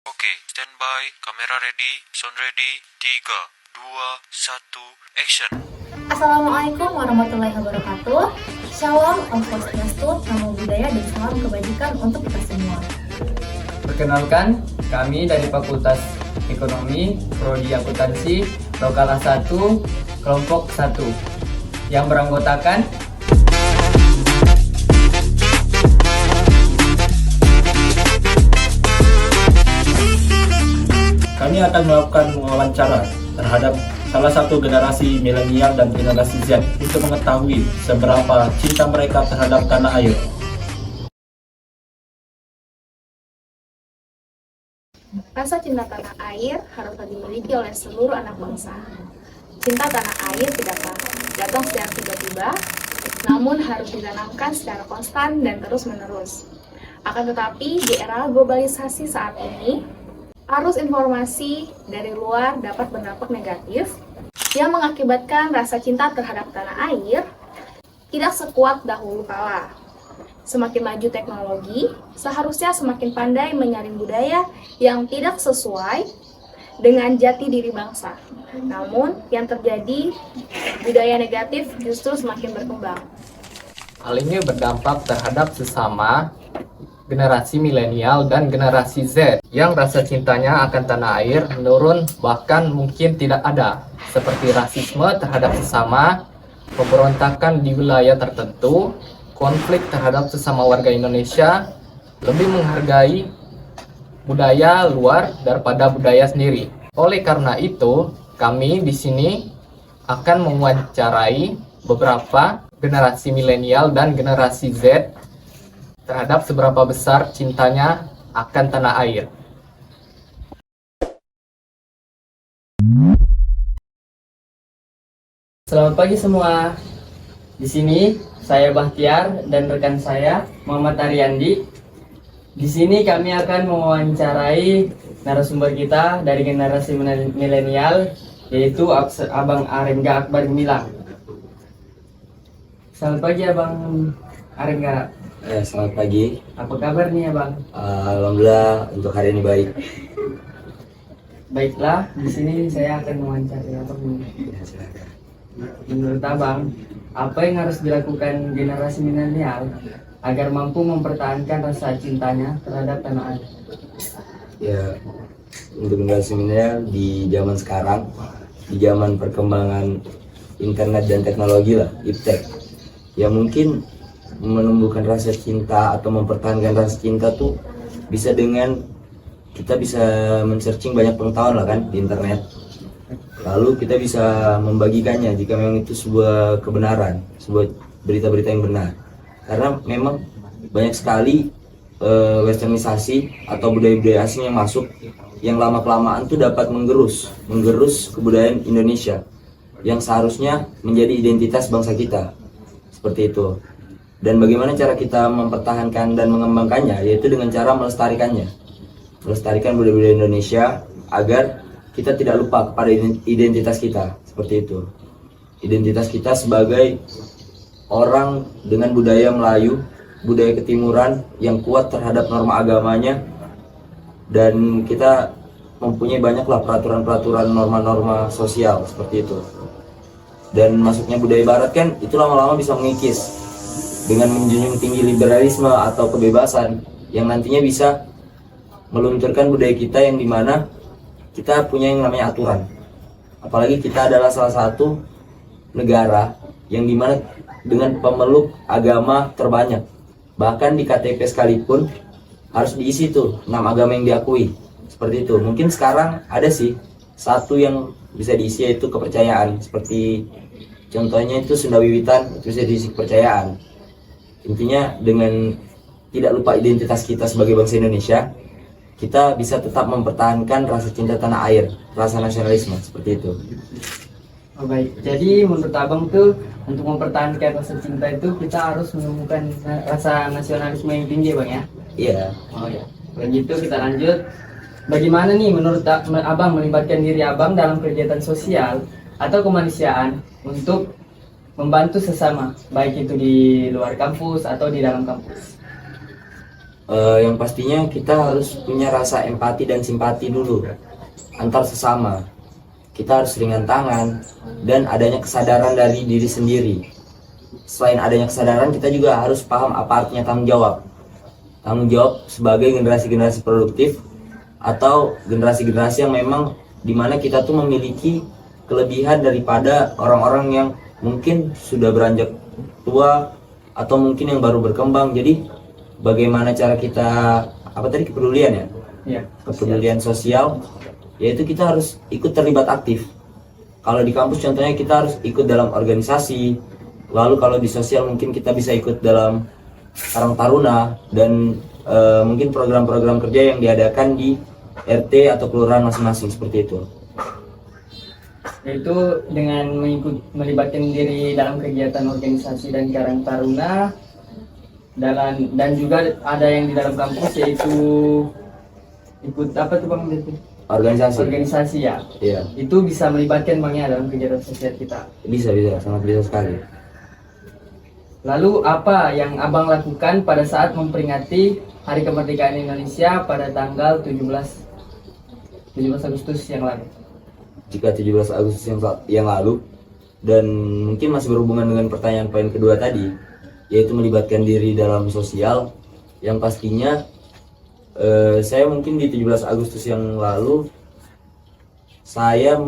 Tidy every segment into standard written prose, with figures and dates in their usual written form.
Oke, standby, kamera ready, sound ready, 3, 2, 1, action. Assalamualaikum warahmatullahi wabarakatuh. Shalom, Om Swastiastu, Namo Buddhaya, dan salam kebajikan untuk kita semua. Perkenalkan, kami dari Fakultas Ekonomi, Prodi Akuntansi, Lokal A1, Kelompok 1, yang beranggotakan Kami akan melakukan wawancara terhadap salah satu generasi milenial dan generasi Z untuk mengetahui seberapa cinta mereka terhadap tanah air. Rasa cinta tanah air haruslah dimiliki oleh seluruh anak bangsa. Cinta tanah air tidak datang secara tiba-tiba, namun harus ditanamkan secara konstan dan terus-menerus. Akan tetapi, di era globalisasi saat ini, arus informasi dari luar dapat berdampak negatif yang mengakibatkan rasa cinta terhadap tanah air tidak sekuat dahulu kala. Semakin maju teknologi, seharusnya semakin pandai menyaring budaya yang tidak sesuai dengan jati diri bangsa. Namun, yang terjadi, budaya negatif justru semakin berkembang. hal ini berdampak terhadap sesama generasi milenial dan generasi Z yang rasa cintanya akan tanah air menurun bahkan mungkin tidak ada, seperti rasisme terhadap sesama, pemberontakan di wilayah tertentu, konflik terhadap sesama warga Indonesia, lebih menghargai budaya luar daripada budaya sendiri. Oleh karena itu, kami di sini akan mewawancarai beberapa generasi milenial dan generasi Z terhadap seberapa besar cintanya akan tanah air. Selamat pagi semua. Di sini saya Bahtiar dan rekan saya Muhammad Ariandi. Di sini kami akan mewawancarai narasumber kita dari generasi milenial, yaitu Abang Arengga Akbar Gemilang. Selamat pagi Abang Arengga. Selamat pagi. Apa kabar nih Abang? Alhamdulillah untuk hari ini baik. Baiklah, di sini saya akan mewawancarai Abang. Ya, silakan. Menurut Abang, apa yang harus dilakukan generasi milenial agar mampu mempertahankan rasa cintanya terhadap tanah air? Ya, untuk generasi milenial di zaman sekarang, di zaman perkembangan internet dan teknologi lah, iptek, ya mungkin menumbuhkan rasa cinta atau mempertahankan rasa cinta tuh bisa dengan kita bisa men-searching banyak pengetahuan lah kan di internet. Lalu kita bisa membagikannya jika memang itu sebuah kebenaran, sebuah berita-berita yang benar. Karena memang banyak sekali westernisasi atau budaya-budaya asing yang masuk yang lama-kelamaan tuh dapat menggerus kebudayaan Indonesia yang seharusnya menjadi identitas bangsa kita. Seperti itu. Dan bagaimana cara kita mempertahankan dan mengembangkannya, yaitu dengan cara melestarikannya. Melestarikan budaya-budaya Indonesia agar kita tidak lupa kepada identitas kita, seperti itu. Identitas kita sebagai orang dengan budaya Melayu, budaya ketimuran yang kuat terhadap norma agamanya, dan kita mempunyai banyaklah peraturan-peraturan norma-norma sosial, seperti itu. Dan masuknya budaya barat kan, itu lama-lama bisa mengikis dengan menjunjung tinggi liberalisme atau kebebasan yang nantinya bisa melunturkan budaya kita yang dimana kita punya yang namanya aturan. Apalagi kita adalah salah satu negara yang dimana dengan pemeluk agama terbanyak. Bahkan di KTP sekalipun harus diisi tuh 6 agama yang diakui. Seperti itu. Mungkin sekarang ada sih satu yang bisa diisi, yaitu kepercayaan. Seperti contohnya itu Sunda Wiwitan, itu bisa diisi kepercayaan. Intinya dengan tidak lupa identitas kita sebagai bangsa Indonesia, kita bisa tetap mempertahankan rasa cinta tanah air, rasa nasionalisme, seperti itu. Oh, baik, jadi menurut Abang tuh untuk mempertahankan rasa cinta itu kita harus menemukan rasa nasionalisme yang tinggi Bang ya? Iya. Oh ya, kalau gitu kita lanjut. Bagaimana nih menurut Abang melibatkan diri Abang dalam kegiatan sosial atau kemanusiaan untuk membantu sesama, baik itu di luar kampus atau di dalam kampus? Yang pastinya kita harus punya rasa empati dan simpati dulu antar sesama. Kita harus ringan tangan dan adanya kesadaran dari diri sendiri. Selain adanya kesadaran, kita juga harus paham apa artinya tanggung jawab. Tanggung jawab sebagai generasi-generasi produktif atau generasi-generasi yang memang dimana kita tuh memiliki kelebihan daripada orang-orang yang mungkin sudah beranjak tua atau mungkin yang baru berkembang. Jadi bagaimana cara kita kepedulian ya? Iya. Kepedulian sosial, yaitu kita harus ikut terlibat aktif. Kalau di kampus contohnya kita harus ikut dalam organisasi, lalu kalau di sosial mungkin kita bisa ikut dalam Karang Taruna dan mungkin program-program kerja yang diadakan di RT atau kelurahan masing-masing seperti itu. Yaitu dengan melibatkan diri dalam kegiatan organisasi dan Karang Taruna, dan juga ada yang di dalam kampus yaitu ikut apa tuh Bang? Organisasi ya. Iya. Itu bisa melibatkan Bang ya dalam kegiatan sosial kita. Bisa, sangat bisa sekali. Lalu apa yang Abang lakukan pada saat memperingati Hari Kemerdekaan Indonesia pada tanggal 17 Agustus yang lalu? Jika 17 Agustus yang lalu, dan mungkin masih berhubungan dengan pertanyaan poin kedua tadi, yaitu melibatkan diri dalam sosial, yang pastinya saya mungkin di 17 Agustus yang lalu saya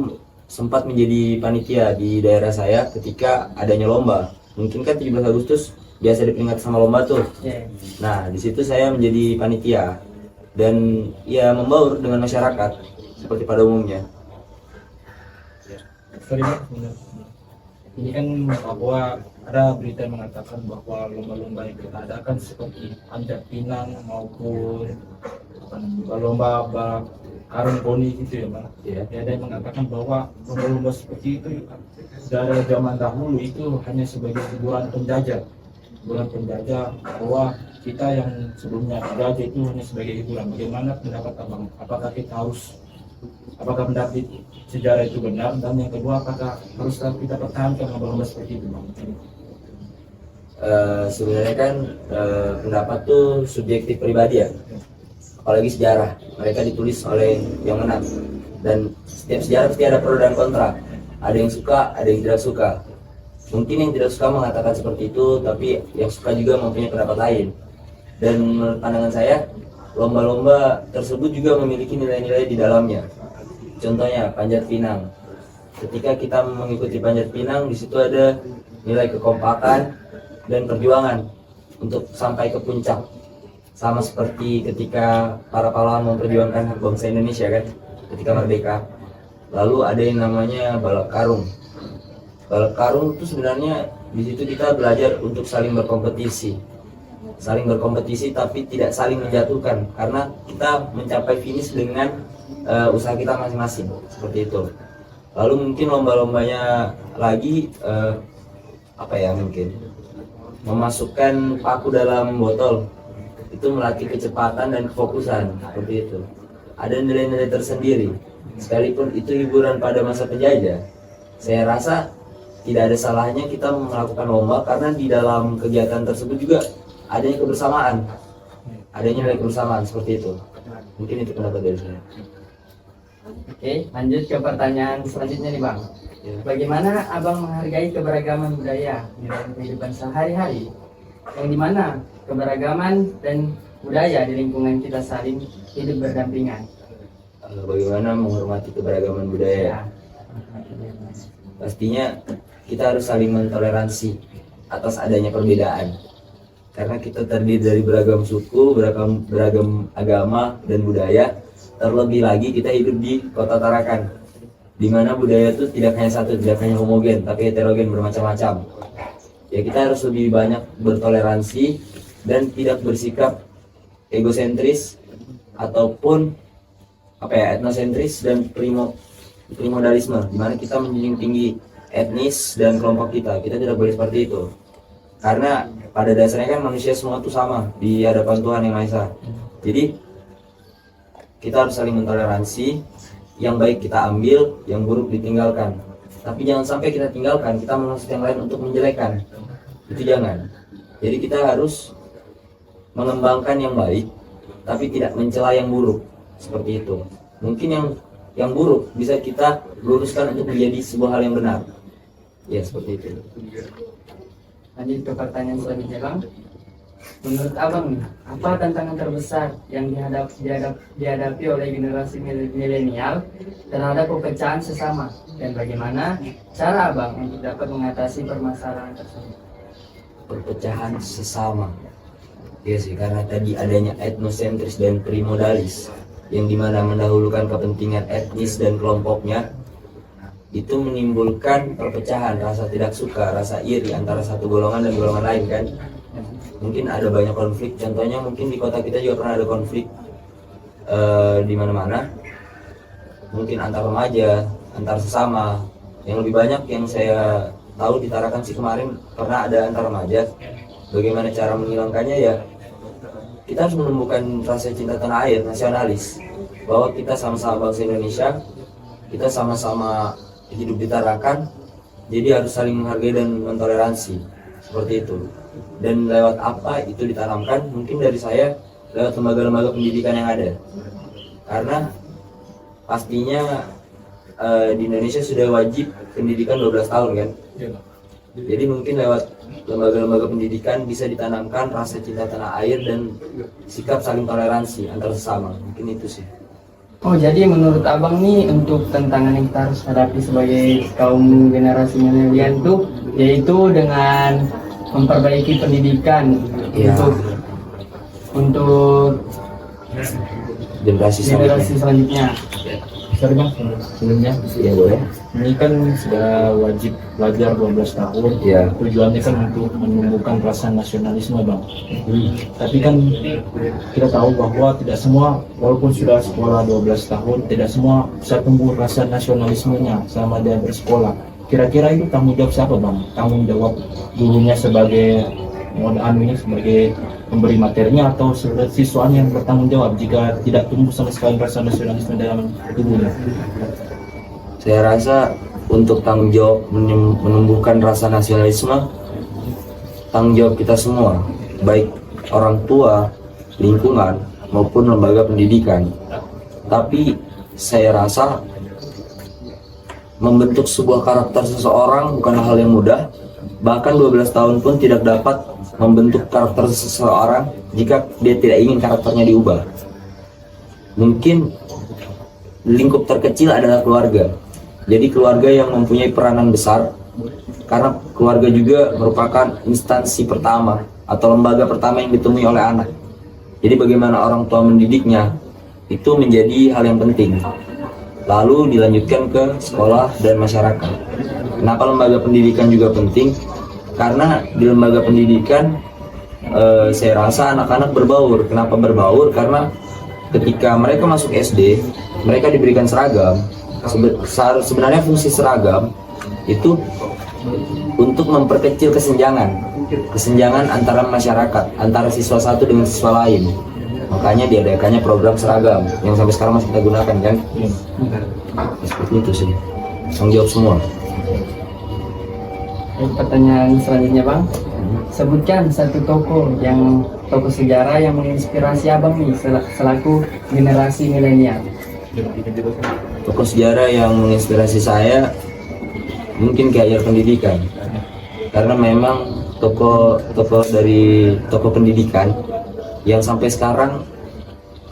sempat menjadi panitia di daerah saya ketika adanya lomba. Mungkin kan 17 Agustus biasa diperingati sama lomba tuh. Nah, di situ saya menjadi panitia dan ya membaur dengan masyarakat seperti pada umumnya. Sorry Bang, ini kan bahwa ada berita yang mengatakan bahwa lomba-lomba yang kita adakan seperti Panjat Pinang maupun lomba karung poni gitu ya Bang. Ya. Ada yang mengatakan bahwa lomba-lomba seperti itu dari zaman dahulu itu hanya sebagai hiburan penjajah, bahwa kita yang sebelumnya penjajah itu hanya sebagai hiburan. Bagaimana pendapat Abang? Apakah pendapat sejarah itu benar, dan yang kedua apakah harus kita pertahankan lomba-lomba seperti itu Bang? Sebenarnya kan pendapat tuh subjektif pribadi ya, apalagi sejarah, mereka ditulis oleh yang menang, dan setiap sejarah pasti ada pro dan kontra, ada yang suka, ada yang tidak suka. Mungkin yang tidak suka mengatakan seperti itu, tapi yang suka juga mempunyai pendapat lain. Dan menurut pandangan saya, lomba-lomba tersebut juga memiliki nilai-nilai di dalamnya. Contohnya Panjat Pinang. Ketika kita mengikuti Panjat Pinang, di situ ada nilai kekompakan dan perjuangan untuk sampai ke puncak. Sama seperti ketika para pahlawan memperjuangkan hak bangsa Indonesia kan, ketika merdeka. Lalu ada yang namanya balap karung. Balap karung itu sebenarnya di situ kita belajar untuk saling berkompetisi. Saling berkompetisi tapi tidak saling menjatuhkan, karena kita mencapai finish dengan usaha kita masing-masing, seperti itu. Lalu mungkin lomba-lombanya lagi mungkin memasukkan paku dalam botol, itu melatih kecepatan dan kefokusan, seperti itu. Ada nilai-nilai tersendiri, sekalipun itu hiburan pada masa penjajah. Saya rasa tidak ada salahnya kita melakukan lomba, karena di dalam kegiatan tersebut juga adanya kebersamaan, adanya nilai kebersamaan, seperti itu. Mungkin itu pendapat dari saya. Oke, lanjut ke pertanyaan selanjutnya nih Bang. Ya. Bagaimana Abang menghargai keberagaman budaya di dalam kehidupan sehari-hari, yang dimana keberagaman dan budaya di lingkungan kita saling hidup berdampingan? Bagaimana menghormati keberagaman budaya? Pastinya kita harus saling mentoleransi atas adanya perbedaan, karena kita terdiri dari beragam suku, beragam agama dan budaya. Terlebih lagi kita hidup di kota Tarakan, di mana budaya itu tidak hanya satu, tidak hanya homogen, tapi heterogen, bermacam-macam. Ya, kita harus lebih banyak bertoleransi dan tidak bersikap egosentris ataupun etnosentris dan primordialisme, di mana kita menjunjung tinggi etnis dan kelompok kita. Kita tidak boleh seperti itu, karena pada dasarnya kan manusia semua itu sama di hadapan Tuhan Yang Maha Esa. Jadi kita harus saling mentoleransi, yang baik kita ambil, yang buruk ditinggalkan. Tapi jangan sampai kita tinggalkan, kita memaksud yang lain untuk menjelekkan. Itu jangan. Jadi kita harus mengembangkan yang baik tapi tidak mencela yang buruk, seperti itu. Mungkin yang buruk bisa kita luruskan untuk menjadi sebuah hal yang benar. Ya, seperti itu. Lanjut ke pertanyaan selanjutnya, Bang. Menurut Abang nih, apa tantangan terbesar yang dihadapi oleh generasi milenial terhadap perpecahan sesama, dan bagaimana cara Abang untuk dapat mengatasi permasalahan tersebut? Perpecahan sesama. Ya sih, karena tadi adanya etnosentris dan primodalis yang dimana mendahulukan kepentingan etnis dan kelompoknya, itu menimbulkan perpecahan, rasa tidak suka, rasa iri antara satu golongan dan golongan lain kan. Mungkin ada banyak konflik, contohnya mungkin di kota kita juga pernah ada konflik di mana-mana, mungkin antar remaja, antar sesama. Yang lebih banyak yang saya tahu di Tarakan sih kemarin pernah ada antar remaja. Bagaimana cara menghilangkannya? Ya kita harus menumbuhkan rasa cinta tanah air, nasionalis, bahwa kita sama-sama bangsa Indonesia, kita sama-sama hidup di Tarakan, jadi harus saling menghargai dan mentoleransi, seperti itu. Dan lewat apa itu ditanamkan? Mungkin dari saya lewat lembaga-lembaga pendidikan yang ada, karena pastinya di Indonesia sudah wajib pendidikan 12 tahun kan. Jadi mungkin lewat lembaga-lembaga pendidikan bisa ditanamkan rasa cinta tanah air dan sikap saling toleransi antar sesama. Mungkin itu sih. Oh, jadi menurut Abang nih, untuk tantangan yang kita harus hadapi sebagai kaum generasi milenial itu yaitu dengan memperbaiki pendidikan Ya. untuk Generasi selanjutnya. Sorry Bang, sebelumnya Ya boleh. ini kan sudah wajib belajar 12 tahun. Ya. Tujuannya kan untuk menumbuhkan rasa nasionalisme Bang. Tapi kan kita tahu bahwa tidak semua, walaupun sudah sekolah 12 tahun, tidak semua bisa tumbuh rasa nasionalismenya selama dia bersekolah. Kira-kira itu tanggung jawab siapa Bang? Tanggung jawab gurunya sebagai sebagai pemberi materinya, atau siswanya yang bertanggung jawab jika tidak tumbuh sama sekali rasa nasionalisme dalam tubuhnya? Saya rasa untuk tanggung jawab menumbuhkan rasa nasionalisme, tanggung jawab kita semua, baik orang tua, lingkungan, maupun lembaga pendidikan. Tapi saya rasa membentuk sebuah karakter seseorang bukanlah hal yang mudah. Bahkan 12 tahun pun tidak dapat membentuk karakter seseorang jika dia tidak ingin karakternya diubah. Mungkin lingkup terkecil adalah keluarga. Jadi keluarga yang mempunyai peranan besar, karena keluarga juga merupakan instansi pertama atau lembaga pertama yang ditemui oleh anak. Jadi bagaimana orang tua mendidiknya itu menjadi hal yang penting. Lalu dilanjutkan ke sekolah dan masyarakat. Kenapa lembaga pendidikan juga penting? Karena di lembaga pendidikan saya rasa anak-anak berbaur. Kenapa berbaur? Karena ketika mereka masuk SD, mereka diberikan seragam. Sebenarnya fungsi seragam itu untuk memperkecil kesenjangan antara masyarakat, antara siswa satu dengan siswa lain. Makanya diadakannya program seragam yang sampai sekarang masih kita gunakan kan. Seperti itu sih, tanggung jawab semua. Pertanyaan selanjutnya Bang, sebutkan satu tokoh sejarah yang menginspirasi Abang nih selaku generasi milenial. Tokoh sejarah yang menginspirasi saya mungkin Ki Hajar Pendidikan, karena memang tokoh pendidikan yang sampai sekarang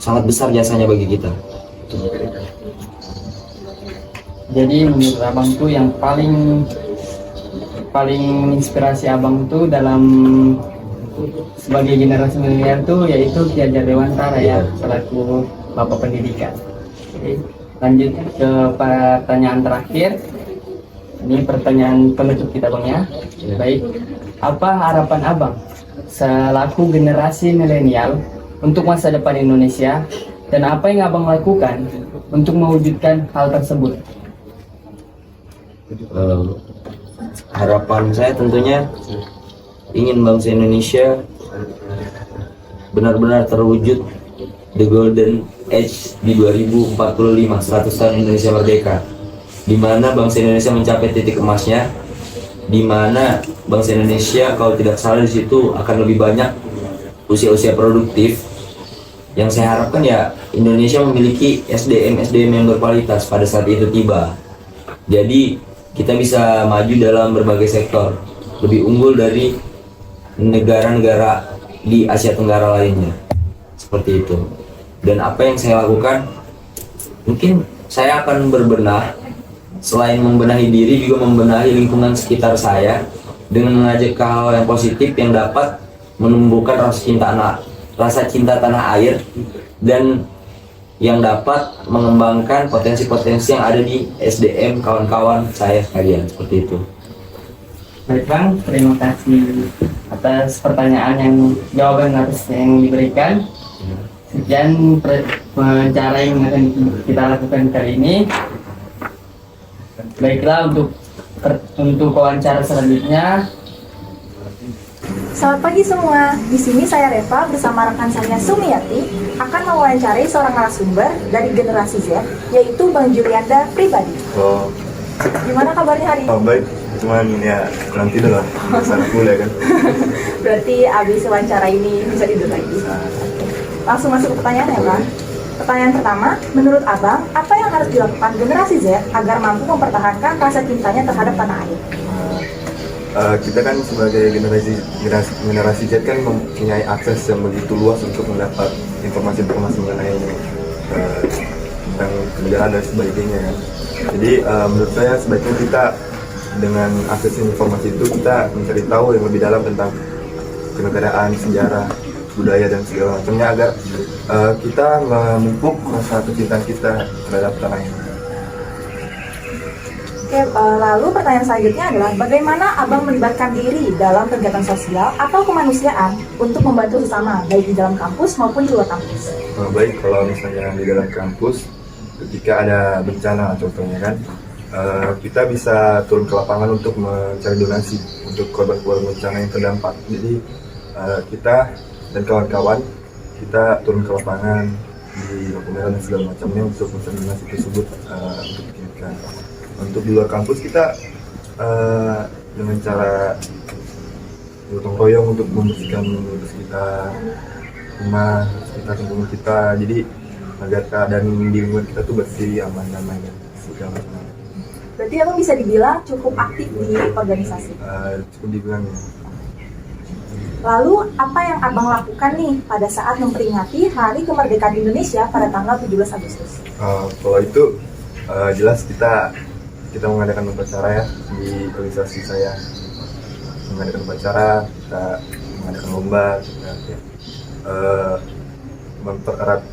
sangat besar jasanya bagi kita. Jadi menurut Abang tuh yang paling menginspirasi Abang tuh dalam sebagai generasi milenial tuh yaitu Ki Hajar Dewantara ya, selaku Bapak Pendidikan. Oke, lanjut ke pertanyaan terakhir. Ini pertanyaan penutup kita Bang ya. Baik, apa harapan Abang selaku generasi milenial untuk masa depan Indonesia, dan apa yang Abang lakukan untuk mewujudkan hal tersebut? Harapan saya tentunya ingin bangsa Indonesia benar-benar terwujud the golden age di 2045, 100 tahun Indonesia merdeka, di mana bangsa Indonesia mencapai titik emasnya, di mana bangsa Indonesia kalau tidak salah di situ akan lebih banyak usia-usia produktif, yang saya harapkan ya Indonesia memiliki SDM yang berkualitas pada saat itu tiba. Jadi kita bisa maju dalam berbagai sektor, lebih unggul dari negara-negara di Asia Tenggara lainnya. Seperti itu. Dan apa yang saya lakukan, mungkin saya akan berbenah, selain membenahi diri juga membenahi lingkungan sekitar saya dengan mengajak ke hal yang positif yang dapat menumbuhkan rasa cinta tanah air dan yang dapat mengembangkan potensi-potensi yang ada di SDM kawan-kawan saya sekalian, seperti itu. Baik Bang, terima kasih atas pertanyaan jawaban atas yang diberikan. Sekian cara yang akan kita lakukan kali ini. Baiklah, untuk wawancara selanjutnya. Selamat pagi semua. Di sini saya Reva bersama rekan saya Sumiati akan mewawancarai seorang narasumber dari generasi Z, yaitu Bang Julianda Pribadi. Oh, Gimana kabarnya hari ini? baik. Cuman ya kurang tidur lah. Sana kuliah kan. Berarti abis wawancara ini bisa tidur lagi. Langsung masuk ke pertanyaan ya Bang. Pertanyaan pertama, menurut Abang, apa yang harus dilakukan generasi Z agar mampu mempertahankan rasa cintanya terhadap tanah air? Kita kan sebagai generasi Z kan mempunyai akses yang begitu luas untuk mendapat informasi-informasi mengenai tentang kenegaraan dan sebagainya kan. Jadi menurut saya sebaiknya kita dengan akses informasi itu kita mencari tahu yang lebih dalam tentang kenegaraan, sejarah, budaya dan segala macamnya agar kita memupuk rasa kecintaan kita terhadap tanah air. Oke, lalu pertanyaan selanjutnya adalah bagaimana Abang melibatkan diri dalam kegiatan sosial atau kemanusiaan untuk membantu sesama, baik di dalam kampus maupun di luar kampus? Baik, kalau misalnya di dalam kampus ketika ada bencana contohnya kan, kita bisa turun ke lapangan untuk mencari donasi untuk korban-korban bencana yang terdampak. Jadi kita dan kawan-kawan kita turun ke lapangan di lampu merah dan segala macamnya untuk mencari donasi tersebut untuk dikirimkan. Untuk di luar kampus kita dengan cara gotong royong untuk membersihkan sekitar rumah, sekitar lingkungan kita, jadi agar keadaan di lingkungan kita tuh bersih, aman, damai dan segala macam. Berarti Abang bisa dibilang cukup aktif di organisasi. Cukup dibilang ya. Lalu apa yang Abang lakukan nih pada saat memperingati Hari Kemerdekaan Indonesia pada tanggal 17 Agustus? Kalau itu jelas kita mengadakan upacara ya di organisasi saya, mengadakan upacara, kita mengadakan lomba, kita mempererat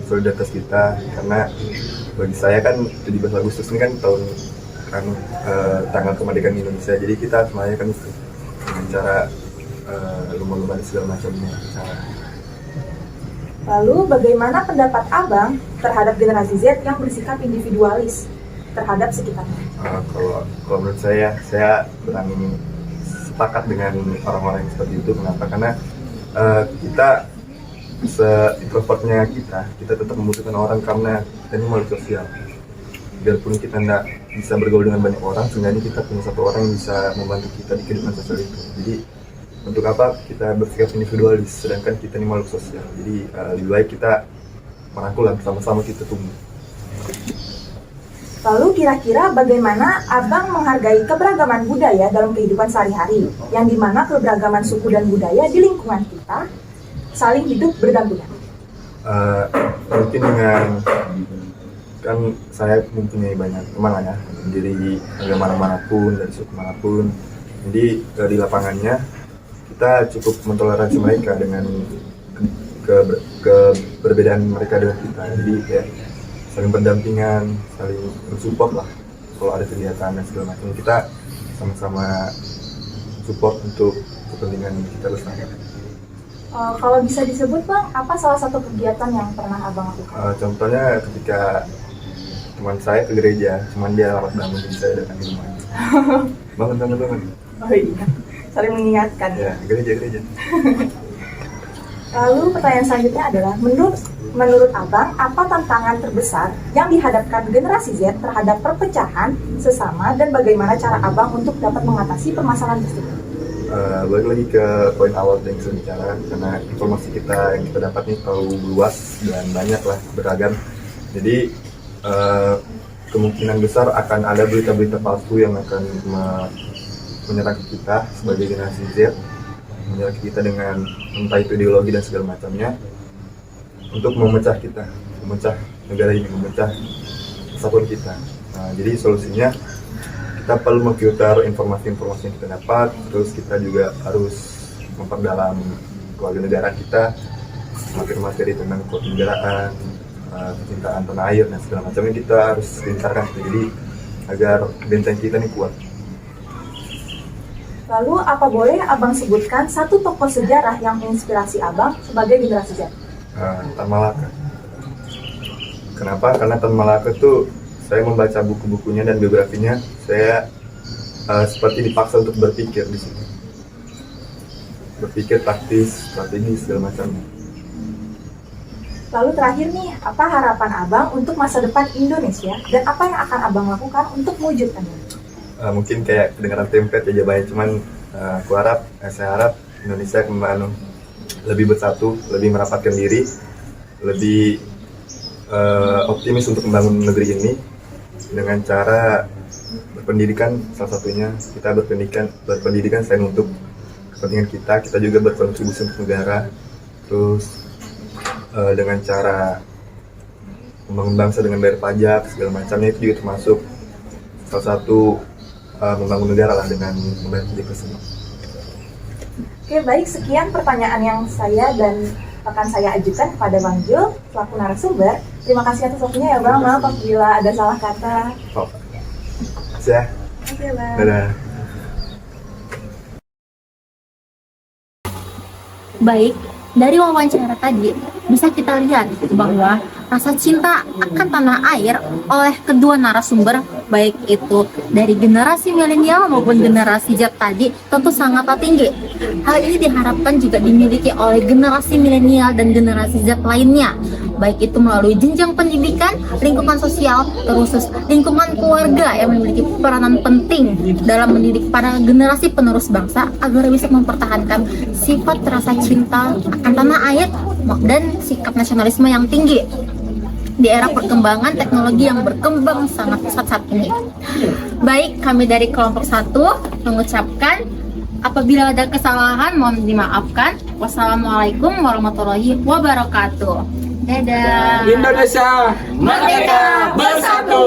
solidaritas kita, karena bagi saya kan 17 Agustus ini kan tanggal kemerdekaan Indonesia, jadi kita semuanya kan dengan cara lomba-lomba dan segala macamnya. Lalu bagaimana pendapat Abang terhadap generasi Z yang bersikap individualis terhadap sekitarnya? Kalau menurut saya berani sepakat dengan orang-orang yang seperti itu. Kenapa? Karena kita se-introvertnya kita tetap membutuhkan orang karena kita ini makhluk sosial. Biarpun kita tidak bisa bergaul dengan banyak orang, seenggaknya kita punya satu orang yang bisa membantu kita di kehidupan sosial itu. Jadi untuk apa kita bersikap individualis, sedangkan kita ini makhluk sosial. Jadi lebih baik kita merangkul dan sama-sama kita tumbuh. Lalu kira-kira bagaimana Abang menghargai keberagaman budaya dalam kehidupan sehari-hari, yang dimana keberagaman suku dan budaya di lingkungan kita saling hidup berdampingan? Mungkin dengan kan saya mempunyai banyak teman lah ya, dari agama manapun, dari suku manapun. Jadi di lapangannya kita cukup mentoleransi mereka dengan keberbedaan mereka dengan kita. Jadi kayak saling berdampingan, saling mensupport lah kalau ada kegiatan dan segala macam, kita sama-sama support untuk kepentingan kita bersama. Kalau bisa disebut Bang, apa salah satu kegiatan yang pernah Abang lakukan? Contohnya ketika teman saya ke gereja, cuman dia lambat bangun, jadi saya datang ke rumahnya. Bangun. Oh iya, saling mengingatkan. Ya, gereja. Lalu pertanyaan selanjutnya adalah, menurut Abang, apa tantangan terbesar yang dihadapkan generasi Z terhadap perpecahan sesama dan bagaimana cara Abang untuk dapat mengatasi permasalahan tersebut? balik lagi ke poin awal yang saya bicara, karena informasi kita yang kita dapat nih terlalu luas dan banyak lah, beragam. Jadi kemungkinan besar akan ada berita-berita palsu yang akan menyerang kita sebagai generasi Z, menyerang kita dengan entah itu ideologi dan segala macamnya, untuk memecah kita, memecah negara ini, memecah kesatuan kita. Nah, jadi solusinya kita perlu memfilter informasi-informasi yang kita dapat, terus kita juga harus memperdalam kewarganegaraan kita, materi-materi tentang kewarganegaraan, kecintaan tanah air dan segala macamnya kita harus gencarkan, jadi agar benteng kita ini kuat. Lalu apa boleh Abang sebutkan satu tokoh sejarah yang menginspirasi Abang sebagai generasi Z? Tan Malaka. Kenapa? Karena Tan Malaka tuh saya membaca buku-bukunya dan biografinya, saya seperti dipaksa untuk berpikir di situ, berpikir taktis, strategi segala macamnya. Lalu terakhir nih, apa harapan Abang untuk masa depan Indonesia dan apa yang akan Abang lakukan untuk mewujudkannya? Mungkin kayak kedengaran template aja banyak, cuman saya harap Indonesia kembali lebih bersatu, lebih merapatkan diri, lebih optimis untuk membangun negeri ini dengan cara berpendidikan. Salah satunya kita berpendidikan selain untuk kepentingan kita juga berkontribusi untuk negara. Terus dengan cara membangun bangsa dengan bayar pajak segala macamnya, itu juga termasuk salah satu membangun negara lah dengan membayar pajak tersebut. Oke, baik, sekian pertanyaan yang saya dan rekan saya ajukan kepada Bang Jul selaku narasumber. Terima kasih atas waktunya ya Bang, maaf apabila ada salah kata. Oh. Ya. Oke, Bang. Dadah. Baik, dari wawancara tadi bisa kita lihat bahwa rasa cinta akan tanah air oleh kedua narasumber, baik itu dari generasi milenial maupun generasi Z tadi, tentu sangatlah tinggi. Hal ini diharapkan juga dimiliki oleh generasi milenial dan generasi Z lainnya, baik itu melalui jenjang pendidikan, lingkungan sosial, terkhusus lingkungan keluarga yang memiliki peranan penting dalam mendidik para generasi penerus bangsa agar bisa mempertahankan sifat rasa cinta akan tanah air dan sikap nasionalisme yang tinggi di era perkembangan teknologi yang berkembang sangat pesat saat ini. Baik, kami dari kelompok 1 mengucapkan apabila ada kesalahan mohon dimaafkan. Wassalamualaikum warahmatullahi wabarakatuh. Dadah. Indonesia Merdeka Bersatu.